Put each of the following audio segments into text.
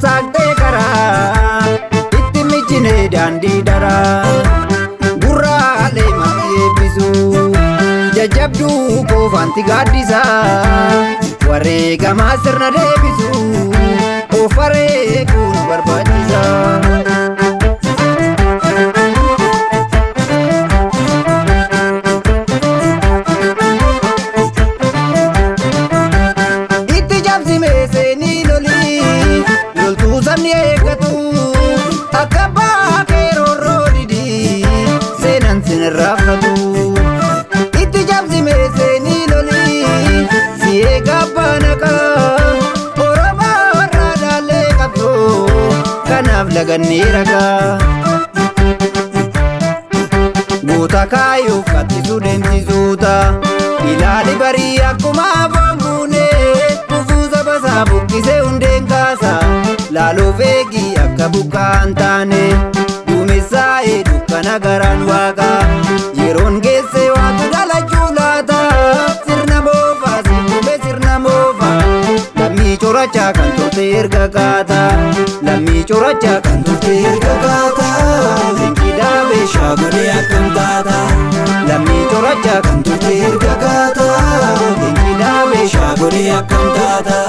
saaqtee karaa itti mijjine daandii daraa Gurraalee maqii eebbisuu jajjabduu qoofaanti gaaddisaa wareegamaa sirna deebisuu of wareeguun barbaachisaa. Rafatu itti jabsi meeseni loli si eegabbanaka Oromoo warra dhaalee qabdu kanaaf lagannee ragaa guuta kaayuuf kattisuu deemsisuuta ilaali barii akkuma boonbuune kufuusa basaa buqqisee hundeen kaasa laaluuf eegii akka bukkaan taane duumessaa'ee dukkana garaan waaqa yeroon geesse waatu dhalachuu laata sirna moofaa sinbume sirna moofaa lammii corachaa kan turte erga kaata lammii corachaa kan turte erga kaata leenjidhaa beeshaa godhee akkam taata lammii corachaa kan turte erga kaata leenjidhaa beeshaa godhee akkam taata.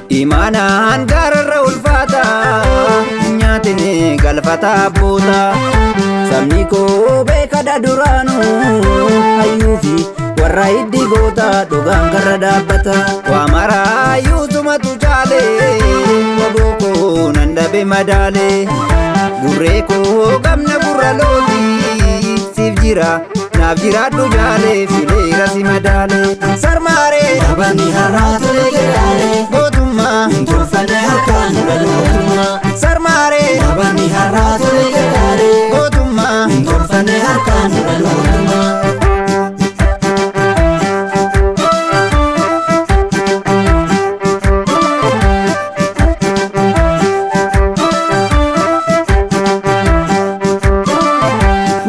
Imanaan gaararra ulfaata nyaatini galfata abboota sabni koo beekadha duraanu hayyuufi warra hiddi goota dhugaan karra dhaabbata waa maraa yuutumatu caale waboo koo nan dhabe madaale gurree koo qabna gurra looti siif jira naaf jiraadhu jaale fileera si madaale sarmaaree dhabanni har'aa tole jedhaale Tolfane harkaan dhalootuma sarmaaree dhabanni har'aa tole jedhaale gootummaa tolfane harkaan dhalootuma.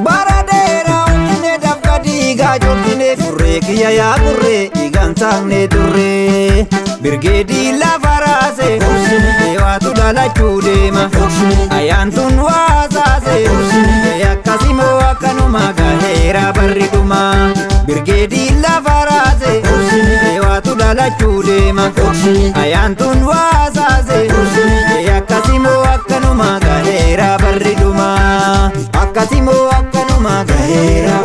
Bara dheeraa oomishne dafqa diigaa joortine gurree kiyya yaa gurree dhiigaan saaqne turree. Birgeedii lafa raase waatu dhalachuu deema ayyaantuun waasaase akkasimoo akkanuma gaheera barri dhuma birgeedii lafa raase waatu dhalachuu deema ayyaantuun waasaase akkasimoo akkanuma gaheera barri dhuma akkasimoo akkanuma gaheera.